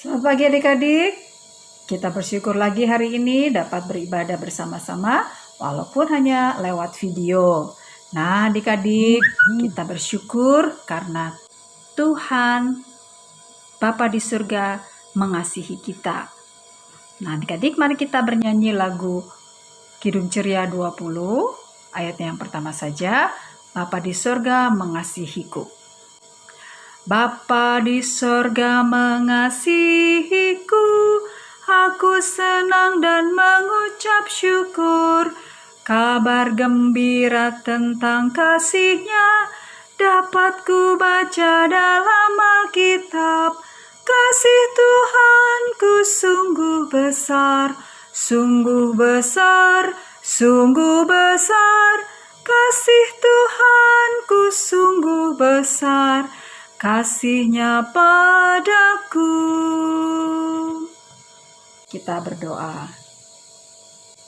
Selamat pagi adik-adik. Kita bersyukur lagi hari ini dapat beribadah bersama-sama walaupun hanya lewat video. Nah adik-adik, kita bersyukur karena Tuhan Bapa di surga mengasihi kita. Nah adik-adik, mari kita bernyanyi lagu Kidung Ceria 20 ayatnya yang pertama saja. Bapa di surga mengasihiku. Bapa di sorga mengasihiku, aku senang dan mengucap syukur. Kabar gembira tentang kasih-Nya dapat ku baca dalam Alkitab. Kasih Tuhanku sungguh besar, sungguh besar, sungguh besar. Kasih Tuhanku sungguh besar, kasih-Nya padaku. Kita berdoa.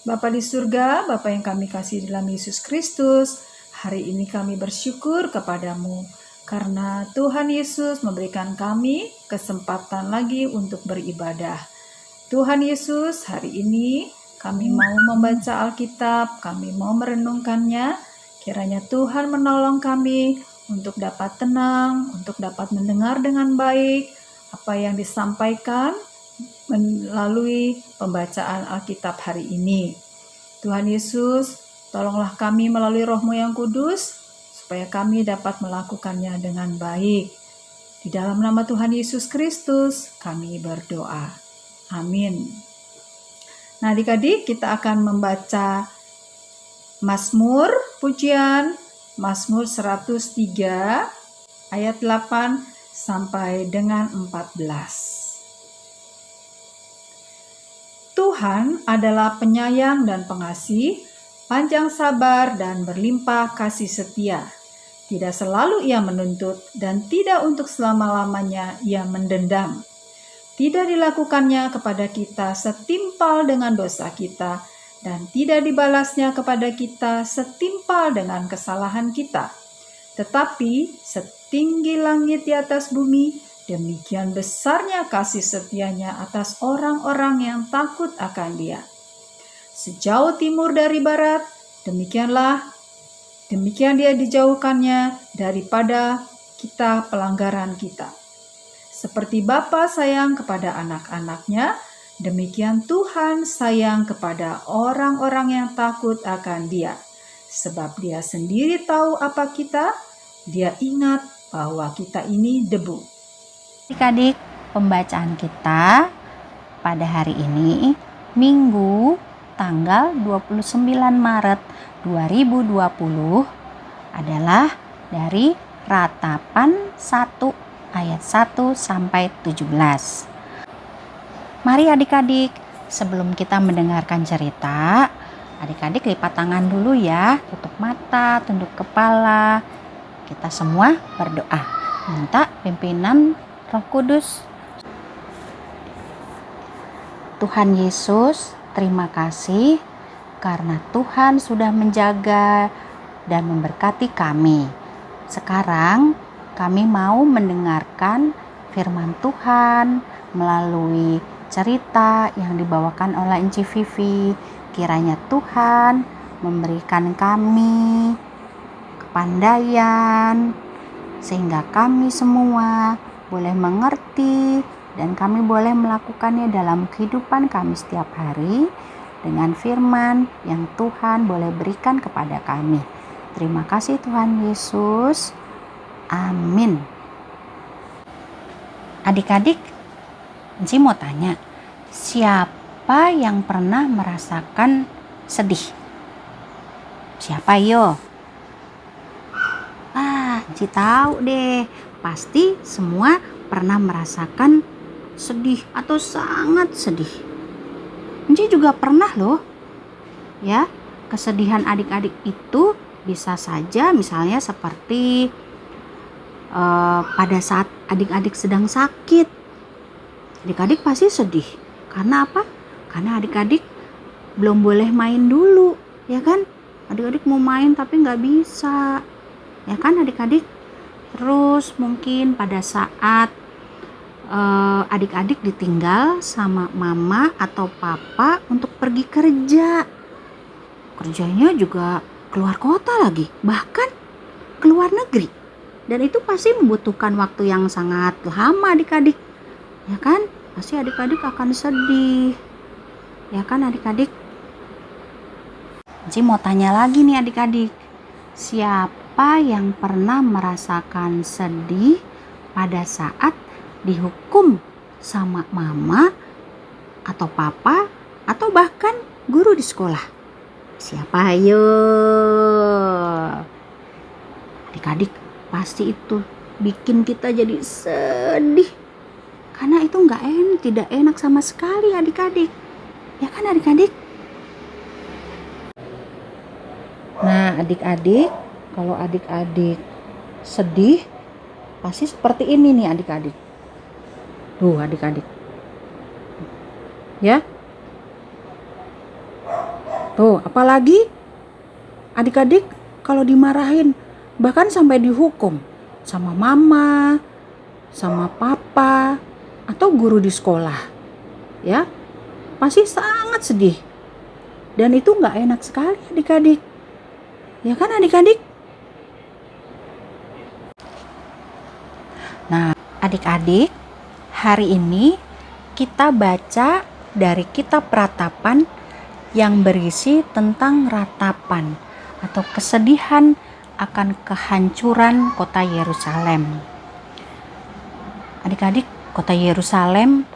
Bapa di surga, Bapa yang kami kasih dalam Yesus Kristus, hari ini kami bersyukur kepadamu karena Tuhan Yesus memberikan kami kesempatan lagi untuk beribadah. Tuhan Yesus, hari ini kami mau membaca Alkitab, kami mau merenungkannya. Kiranya Tuhan menolong kami untuk dapat tenang, untuk dapat mendengar dengan baik apa yang disampaikan melalui pembacaan Alkitab hari ini. Tuhan Yesus, tolonglah kami melalui Roh-Mu yang kudus, supaya kami dapat melakukannya dengan baik. Di dalam nama Tuhan Yesus Kristus, kami berdoa. Amin. Nah adik-adik, kita akan membaca Mazmur Pujian, Mazmur 103 ayat 8 sampai dengan 14. Tuhan adalah penyayang dan pengasih, panjang sabar dan berlimpah kasih setia. Tidak selalu Ia menuntut dan tidak untuk selama-lamanya Ia mendendam. Tidak dilakukannya kepada kita setimpal dengan dosa kita, dan tidak dibalasnya kepada kita setimpal dengan kesalahan kita. Tetapi setinggi langit di atas bumi, demikian besarnya kasih setianya atas orang-orang yang takut akan Dia. Sejauh timur dari barat, demikian Dia dijauhkannya daripada kita pelanggaran kita. Seperti Bapa sayang kepada anak-anaknya, demikian Tuhan sayang kepada orang-orang yang takut akan Dia. Sebab Dia sendiri tahu apa kita, Dia ingat bahwa kita ini debu. Adik-adik, pembacaan kita pada hari ini, Minggu tanggal 29 Maret 2020 adalah dari Ratapan 1 ayat 1 sampai 17. Mari adik-adik, sebelum kita mendengarkan cerita, adik-adik lipat tangan dulu ya, tutup mata, tunduk kepala. Kita semua berdoa, minta pimpinan Roh Kudus. Tuhan Yesus, terima kasih karena Tuhan sudah menjaga dan memberkati kami. Sekarang kami mau mendengarkan firman Tuhan melalui cerita yang dibawakan oleh Enci Vivi. Kiranya Tuhan memberikan kami kepandaian sehingga kami semua boleh mengerti dan kami boleh melakukannya dalam kehidupan kami setiap hari dengan firman yang Tuhan boleh berikan kepada kami. Terima kasih Tuhan Yesus. Amin. Adik-adik, Enci mau tanya, siapa yang pernah merasakan sedih? Siapa yo? Enci tahu deh, pasti semua pernah merasakan sedih atau sangat sedih. Enci juga pernah loh. Ya, kesedihan adik-adik itu bisa saja misalnya seperti pada saat adik-adik sedang sakit. Adik-adik pasti sedih. Karena apa? Karena adik-adik belum boleh main dulu, ya kan? Adik-adik mau main tapi nggak bisa, ya kan adik-adik? Terus mungkin pada saat adik-adik ditinggal sama mama atau papa untuk pergi kerja. Kerjanya juga keluar kota lagi, bahkan keluar negeri. Dan itu pasti membutuhkan waktu yang sangat lama adik-adik. Ya kan? Pasti adik-adik akan sedih. Ya kan adik-adik? Ci mau tanya lagi nih adik-adik. Siapa yang pernah merasakan sedih pada saat dihukum sama mama atau papa atau bahkan guru di sekolah? Siapa ayo? Adik-adik, pasti itu bikin kita jadi sedih. Karena itu tidak enak sama sekali adik-adik. Ya kan adik-adik? Nah adik-adik, kalau adik-adik sedih, pasti seperti ini nih adik-adik. Tuh adik-adik. Ya. Tuh, apalagi adik-adik kalau dimarahin, bahkan sampai dihukum sama mama, sama papa, atau guru di sekolah. Ya. Pasti sangat sedih. Dan itu gak enak sekali adik-adik. Ya kan adik-adik? Nah, adik-adik, hari ini kita baca dari kitab Ratapan yang berisi tentang ratapan atau kesedihan akan kehancuran kota Yerusalem. Adik-adik, kota Yerusalem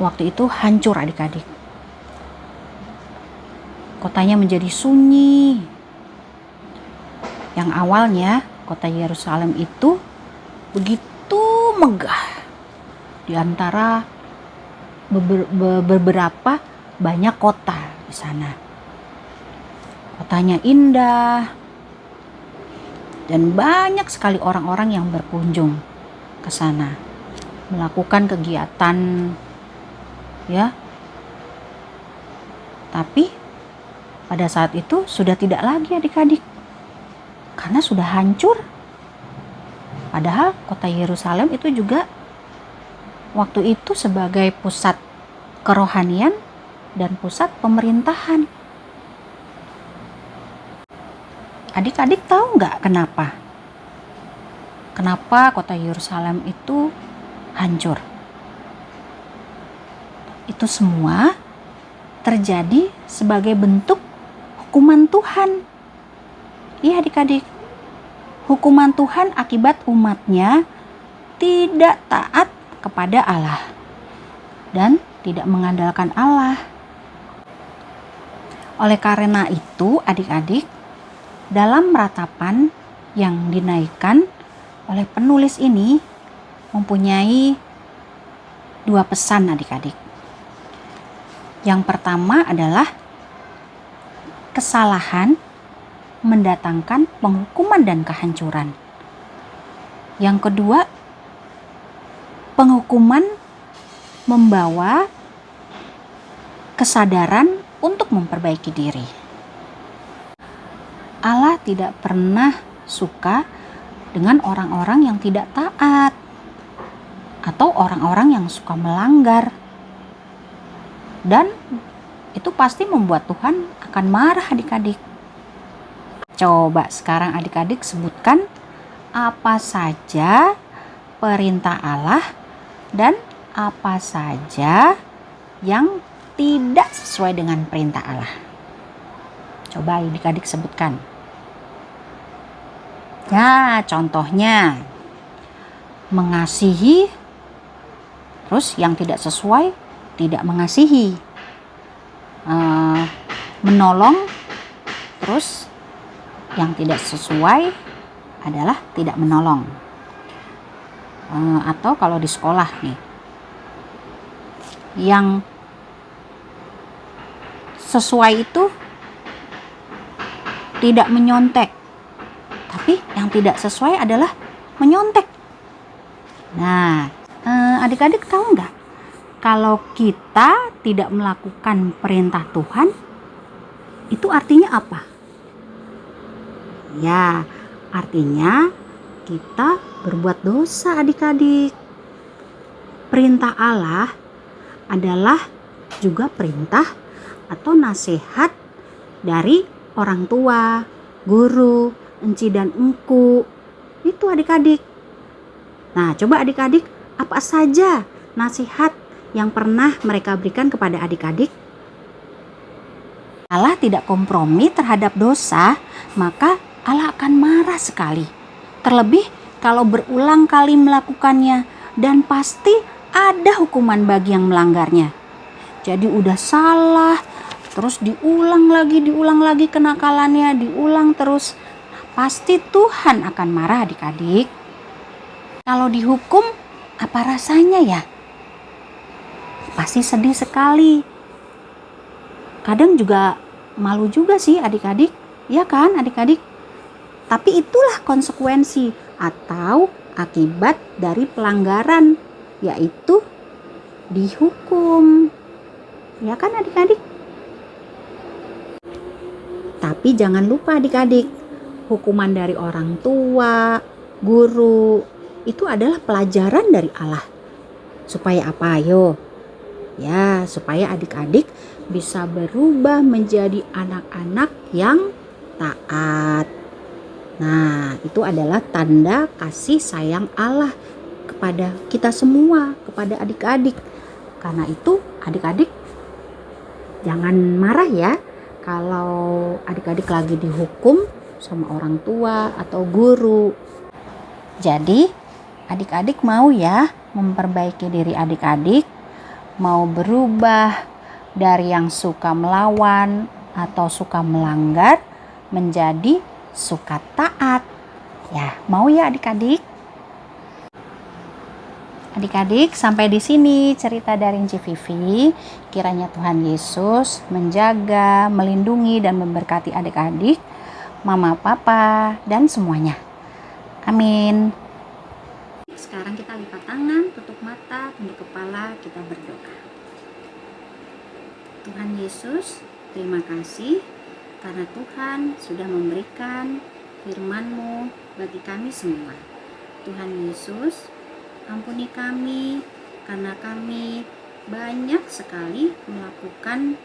waktu itu hancur adik-adik. Kotanya menjadi sunyi. Yang awalnya kota Yerusalem itu begitu megah di antara beberapa banyak kota di sana. Kotanya indah dan banyak sekali orang-orang yang berkunjung ke sana melakukan kegiatan ya. Tapi pada saat itu sudah tidak lagi adik-adik karena sudah hancur. Padahal kota Yerusalem itu juga waktu itu sebagai pusat kerohanian dan pusat pemerintahan. Adik-adik tahu nggak kenapa? Kenapa kota Yerusalem itu hancur? Itu semua terjadi sebagai bentuk hukuman Tuhan. Iya adik-adik, hukuman Tuhan akibat umatnya tidak taat kepada Allah dan tidak mengandalkan Allah. Oleh karena itu adik-adik, dalam ratapan yang dinaikkan oleh penulis ini mempunyai dua pesan adik-adik. Yang pertama adalah kesalahan mendatangkan penghukuman dan kehancuran. Yang kedua, penghukuman membawa kesadaran untuk memperbaiki diri. Allah tidak pernah suka dengan orang-orang yang tidak taat atau orang-orang yang suka melanggar. Dan itu pasti membuat Tuhan akan marah adik-adik. Coba sekarang adik-adik sebutkan apa saja perintah Allah dan apa saja yang tidak sesuai dengan perintah Allah. Coba adik-adik sebutkan. Ya, contohnya mengasihi, terus yang tidak sesuai tidak mengasihi. Menolong, terus yang tidak sesuai adalah tidak menolong. Atau kalau di sekolah nih, yang sesuai itu tidak menyontek, tapi yang tidak sesuai adalah menyontek. Nah, adik-adik tahu nggak? Kalau kita tidak melakukan perintah Tuhan, itu artinya apa? Ya, artinya kita berbuat dosa adik-adik. Perintah Allah adalah juga perintah atau nasihat dari orang tua, guru, enci dan engku. Itu adik-adik. Nah, coba adik-adik, apa saja nasihat yang pernah mereka berikan kepada adik-adik? Allah tidak kompromi terhadap dosa, maka Allah akan marah sekali. Terlebih kalau berulang kali melakukannya, dan pasti ada hukuman bagi yang melanggarnya. Jadi udah salah, terus diulang lagi kenakalannya, diulang terus. Pasti Tuhan akan marah adik-adik. Kalau dihukum, apa rasanya ya? Pasti sedih sekali. Kadang juga malu juga sih adik-adik, ya kan adik-adik? Tapi itulah konsekuensi atau akibat dari pelanggaran, yaitu dihukum. Ya kan adik-adik? Tapi jangan lupa adik-adik, hukuman dari orang tua, guru, itu adalah pelajaran dari Allah. Supaya apa ayo? Ya, supaya adik-adik bisa berubah menjadi anak-anak yang taat. Nah, itu adalah tanda kasih sayang Allah kepada kita semua, kepada adik-adik. Karena itu adik-adik jangan marah ya kalau adik-adik lagi dihukum sama orang tua atau guru. Jadi adik-adik mau ya memperbaiki diri adik-adik, mau berubah dari yang suka melawan atau suka melanggar menjadi suka taat. Ya, mau ya adik-adik? Adik-adik, sampai di sini cerita dari Enci Vivi. Kiranya Tuhan Yesus menjaga, melindungi dan memberkati adik-adik, mama, papa, dan semuanya. Amin. Sekarang kita lipat tangan, tutup mata, tunduk kepala, kita berdoa. Tuhan Yesus, terima kasih karena Tuhan sudah memberikan firman-Mu bagi kami semua. Tuhan Yesus, ampuni kami karena kami banyak sekali melakukan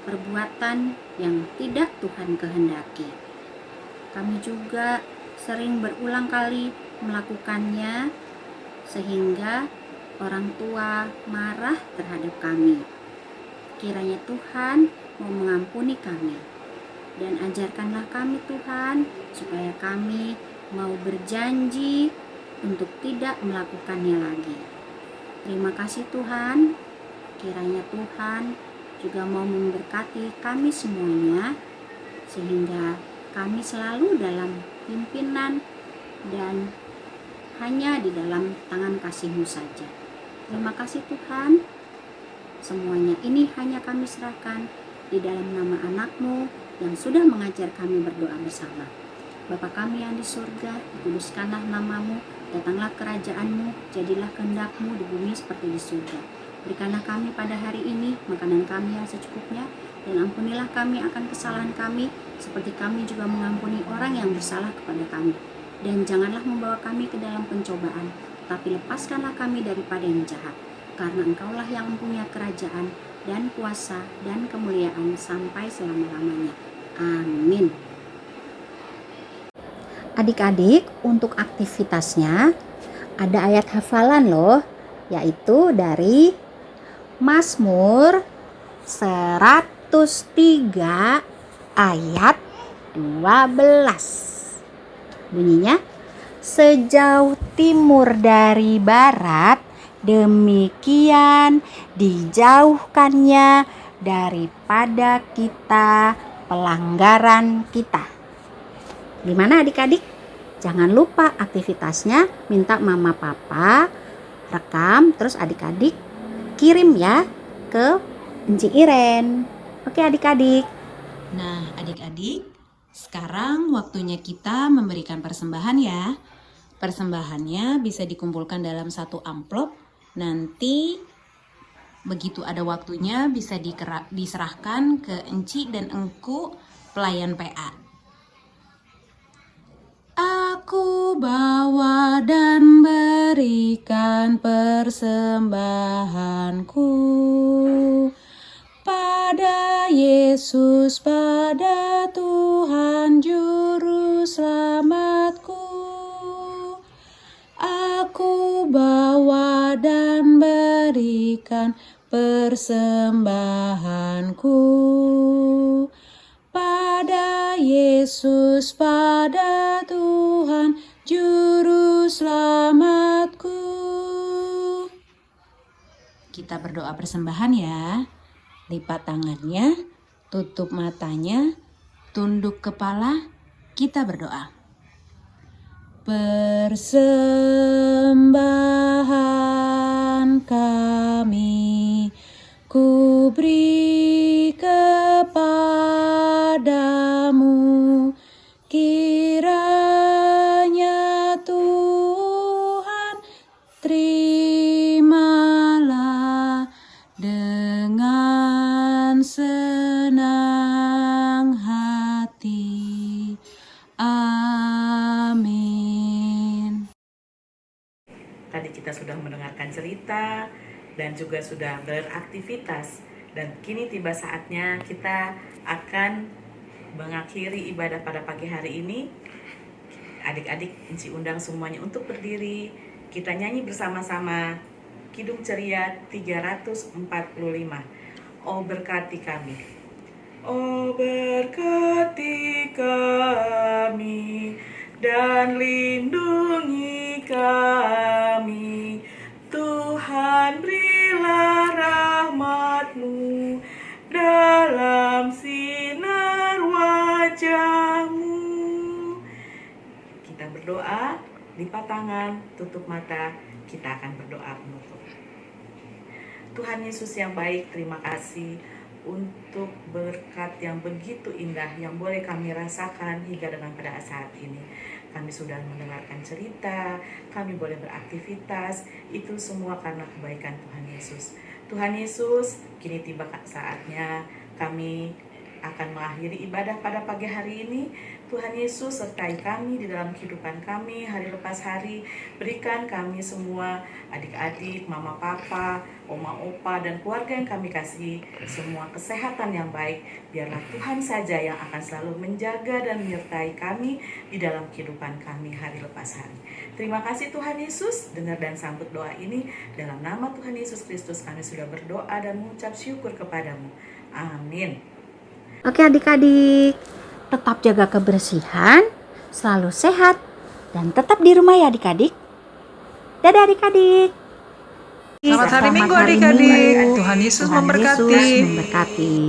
perbuatan yang tidak Tuhan kehendaki. Kami juga sering berulang kali melakukannya sehingga orang tua marah terhadap kami. Kiranya Tuhan mau mengampuni kami dan ajarkanlah kami Tuhan supaya kami mau berjanji untuk tidak melakukannya lagi. Terima kasih Tuhan. Kiranya Tuhan juga mau memberkati kami semuanya sehingga kami selalu dalam pimpinan dan hanya di dalam tangan kasih-Mu saja. Terima kasih Tuhan. Semuanya ini hanya kami serahkan di dalam nama anak-Mu yang sudah mengajar kami berdoa bersama. Bapa kami yang di surga, dikuduskanlah nama-Mu, datanglah kerajaan-Mu, jadilah kehendak-Mu di bumi seperti di surga. Berikanlah kami pada hari ini makanan kami yang secukupnya, dan ampunilah kami akan kesalahan kami, seperti kami juga mengampuni orang yang bersalah kepada kami. Dan janganlah membawa kami ke dalam pencobaan, tapi lepaskanlah kami daripada yang jahat. Karena Engkaulah yang mempunyai kerajaan dan kuasa dan kemuliaan sampai selama-lamanya. Amin. Adik-adik, untuk aktivitasnya ada ayat hafalan loh, yaitu dari Mazmur 103 ayat 12. Bunyinya, sejauh timur dari barat, demikian dijauhkannya daripada kita pelanggaran kita. Gimana adik-adik? Jangan lupa aktivitasnya, minta mama papa rekam, terus adik-adik kirim ya ke Enci Iren. Oke adik-adik. Nah adik-adik, sekarang waktunya kita memberikan persembahan ya. Persembahannya bisa dikumpulkan dalam satu amplop. Nanti begitu ada waktunya bisa diserahkan ke Enci dan Engku pelayan PA. Aku bawa dan berikan persembahanku pada Yesus, pada Tuhan Juru Selamatku. Aku bawa dan berikan persembahanku pada Yesus, pada Tuhan Juru Selamatku. Kita berdoa persembahan ya. Lipat tangannya, tutup matanya, tunduk kepala, kita berdoa. Persembahan kami ku beri kepadamu, kiranya Tuhan terimalah dengan senang hati. Amin. Tadi kita sudah mendengarkan cerita dan juga sudah beraktivitas, dan kini tiba saatnya kita akan mengakhiri ibadah pada pagi hari ini. Adik-adik Inci undang semuanya untuk berdiri. Kita nyanyi bersama-sama Kidung Ceria 345. Oh berkati kami. Oh berkati kami dan lindungi kami, Tuhan berilah rahmat-Mu dalam sinar wajah-Mu. Kita berdoa, lipat tangan, tutup mata, kita akan berdoa penutup. Tuhan Yesus yang baik, terima kasih untuk berkat yang begitu indah yang boleh kami rasakan hingga dengan pada saat ini. Kami sudah mendengarkan cerita, kami boleh beraktivitas, itu semua karena kebaikan Tuhan Yesus. Tuhan Yesus, kini tiba saatnya kami akan mengakhiri ibadah pada pagi hari ini. Tuhan Yesus sertai kami di dalam kehidupan kami hari lepas hari. Berikan kami semua, adik-adik, mama papa, oma opa, dan keluarga yang kami kasihi, semua kesehatan yang baik. Biarlah Tuhan saja yang akan selalu menjaga dan menyertai kami di dalam kehidupan kami hari lepas hari. Terima kasih Tuhan Yesus, dengar dan sambut doa ini. Dalam nama Tuhan Yesus Kristus kami sudah berdoa dan mengucap syukur kepadamu. Amin. Oke adik-adik, tetap jaga kebersihan, selalu sehat, dan tetap di rumah ya adik-adik. Dadah adik-adik. Selamat hari Minggu hari adik-adik. Minggu. Tuhan Yesus Tuhan memberkati. Yesus memberkati.